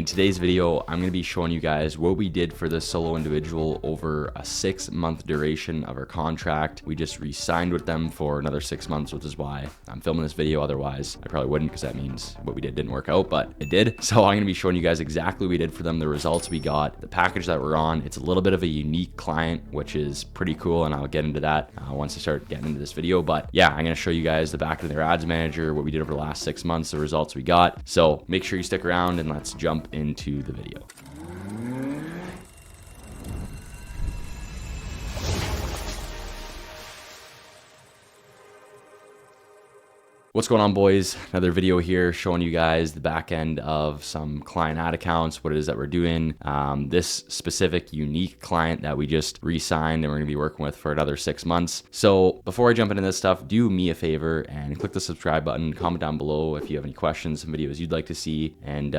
today's video, I'm going to be showing you guys what we did for this solo individual over a 6-month duration of our contract. We just re-signed with them for another 6 months, which is why I'm filming this video. Otherwise, I probably wouldn't, because that means what we did didn't work out, but it did. So I'm going to be showing you guys exactly what we did for them, the results we got, the package that we're on. It's a little bit of a unique client, which is pretty cool, and I'll get into that once I start getting into this video. But yeah, I'm going to show you guys the back of their ads manager, what we did over the last 6 months, the results we got. So make sure you stick around and let's jump into the video. What's going on, boys? Another video here showing you guys the back end of some client ad accounts, what it is that we're doing. This specific unique client that we just re-signed and we're gonna be working with for another 6 months. So before I jump into this stuff, do me a favor and click the subscribe button, comment down below if you have any questions, some videos you'd like to see, and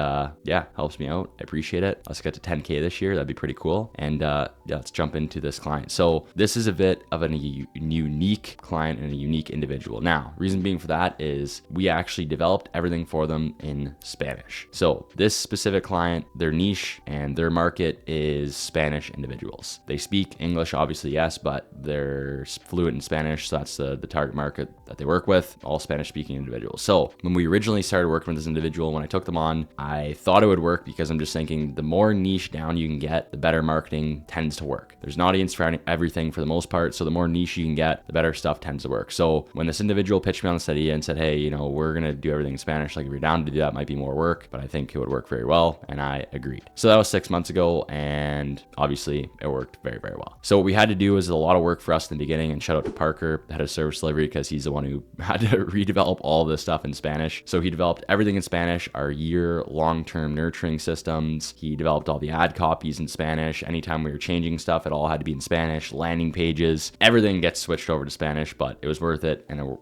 yeah, helps me out. I appreciate it. Let's get to 10K this year. That'd be pretty cool. And yeah, let's jump into this client. So this is a bit of a unique client and a unique individual. Now, reason being for that is we actually developed everything for them in Spanish. So this specific client, their niche and their market is Spanish individuals. They speak English, obviously, yes, but they're fluent in Spanish. So that's the target market that they work with, all Spanish speaking individuals. So when we originally started working with this individual, when I took them on, I thought it would work because I'm just thinking the more niche down you can get, the better marketing tends to work. There's an audience for everything for the most part. So the more niche you can get, the better stuff tends to work. So when this individual pitched me on this idea and said, hey, you know, we're going to do everything in Spanish. Like, if you're down to do that, might be more work, but I think it would work very well. And I agreed. So that was 6 months ago. And obviously it worked very, very well. So what we had to do was a lot of work for us in the beginning, and shout out to Parker, the head of service delivery, because he's the one who had to redevelop all this stuff in Spanish. So he developed everything in Spanish, our year long-term nurturing systems. He developed all the ad copies in Spanish. Anytime we were changing stuff, it all had to be in Spanish, landing pages, everything gets switched over to Spanish, but it was worth it. And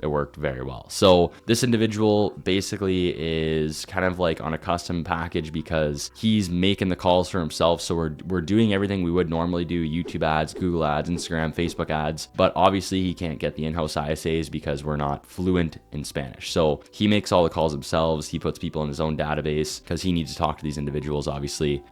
it worked very well. So this individual basically is kind of like on a custom package because he's making the calls for himself. So we're doing everything we would normally do: YouTube ads, Google ads, Instagram, Facebook ads. But obviously he can't get the in-house ISAs because we're not fluent in Spanish. So he makes all the calls himself. He puts people in his own database because he needs to talk to these individuals. Obviously,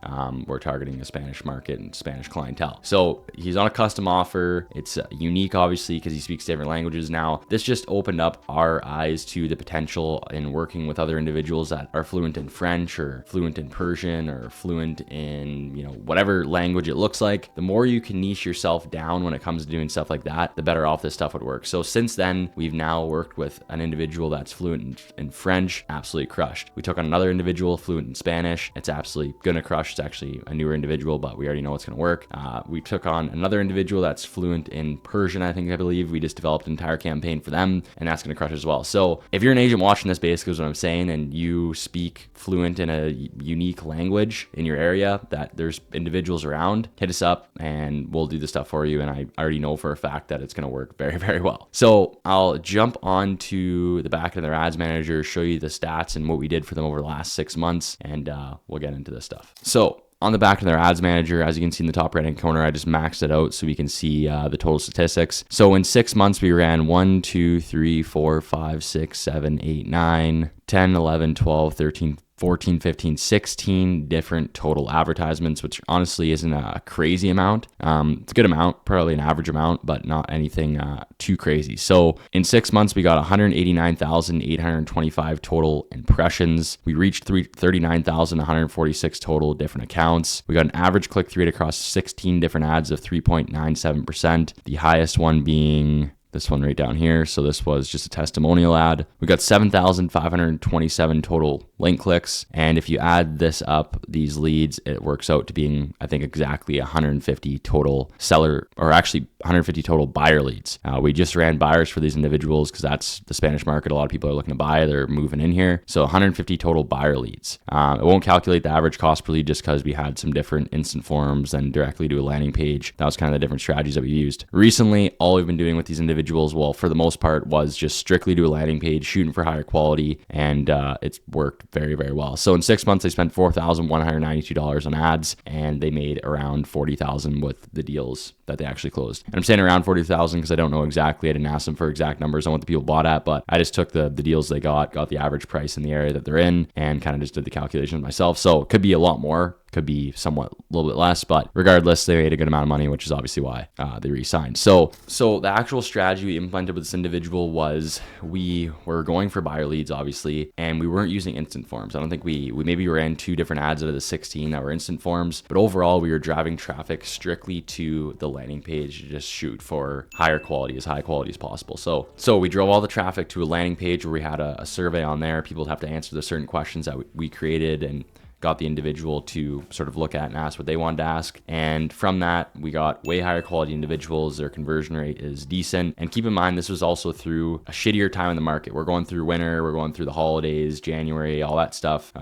we're targeting a Spanish market and Spanish clientele. So he's on a custom offer. It's unique, obviously, because he speaks different languages. Now, this just opened up our eyes to the potential in working with other individuals that are fluent in French or fluent in Persian or fluent in, you know, whatever language it looks like. The more you can niche yourself down when it comes to doing stuff like that, the better off this stuff would work. So since then, we've now worked with an individual that's fluent in French, absolutely crushed. We took on another individual fluent in Spanish. It's absolutely gonna crush. It's actually a newer individual, but we already know it's gonna work. We took on another individual that's fluent in Persian, I believe. We just developed an entire campaign for them, and that's gonna crush as well. So if you're an agent watching this, basically is what I'm saying, and you speak fluent in a unique language in your area that there's individuals around, hit us up and we'll do the stuff for you. And I already know for a fact that it's going to work very, very well. So I'll jump on to the back of their ads manager, show you the stats and what we did for them over the last 6 months, and we'll get into this stuff. So on the back of their ads manager, as you can see in the top right hand corner, I just maxed it out so we can see the total statistics. So in 6 months, we ran 1, 2, 3, 4, 5, 6, 7, 8, 9, 10, 11, 12, 13, 14, 15, 16 different total advertisements, which honestly isn't a crazy amount. It's a good amount, probably an average amount, but not anything too crazy. So in 6 months, we got 189,825 total impressions. We reached 39,146 total different accounts. We got an average click-through rate across 16 different ads of 3.97%. The highest one being this one right down here. So this was just a testimonial ad. We got 7,527 total link clicks. And if you add this up, these leads, it works out to being, I think, exactly 150 total seller, or actually 150 total buyer leads. We just ran buyers for these individuals because that's the Spanish market. A lot of people are looking to buy. They're moving in here. So 150 total buyer leads. It won't calculate the average cost per lead just because we had some different instant forms and directly to a landing page. That was kind of the different strategies that we used. Recently, all we've been doing with these individuals, well, for the most part, was just strictly to a landing page, shooting for higher quality, and it's worked very, very well. So in 6 months, they spent $4,192 on ads, and they made around $40,000 with the deals that they actually closed. And I'm saying around $40,000 because I don't know exactly. I didn't ask them for exact numbers on what the people bought at, but I just took the deals they got the average price in the area that they're in, and kind of just did the calculations myself. So it could be a lot more, could be somewhat a little bit less, but regardless, they made a good amount of money, which is obviously why they re-signed. So the actual strategy we implemented with this individual was we were going for buyer leads, obviously, and we weren't using instant forms. I don't think we maybe ran 2 different ads out of the 16 that were instant forms, but overall we were driving traffic strictly to the landing page to just shoot for high quality as possible. So we drove all the traffic to a landing page where we had a survey on there. People would have to answer the certain questions that we created, and got the individual to sort of look at and ask what they wanted to ask. And from that, we got way higher quality individuals. Their conversion rate is decent. And keep in mind, this was also through a shittier time in the market. We're going through winter, we're going through the holidays, January, all that stuff,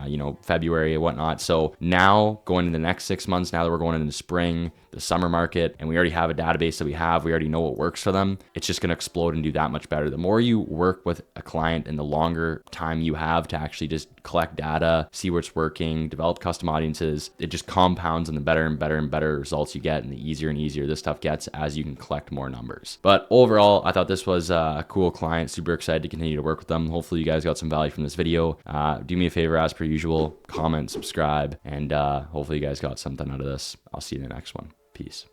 February and whatnot. So now going into the next 6 months, now that we're going into spring, the summer market, and we already have a database that we already know what works for them, it's just going to explode and do that much better. The more you work with a client and the longer time you have to actually just collect data, see what's working, develop custom audiences, it just compounds, and the better and better and better results you get, and the easier and easier this stuff gets as you can collect more numbers. But overall, I thought this was a cool client, super excited to continue to work with them. Hopefully you guys got some value from this video. Do me a favor, as per usual, comment, subscribe, and hopefully you guys got something out of this. I'll see you in the next one. Peace.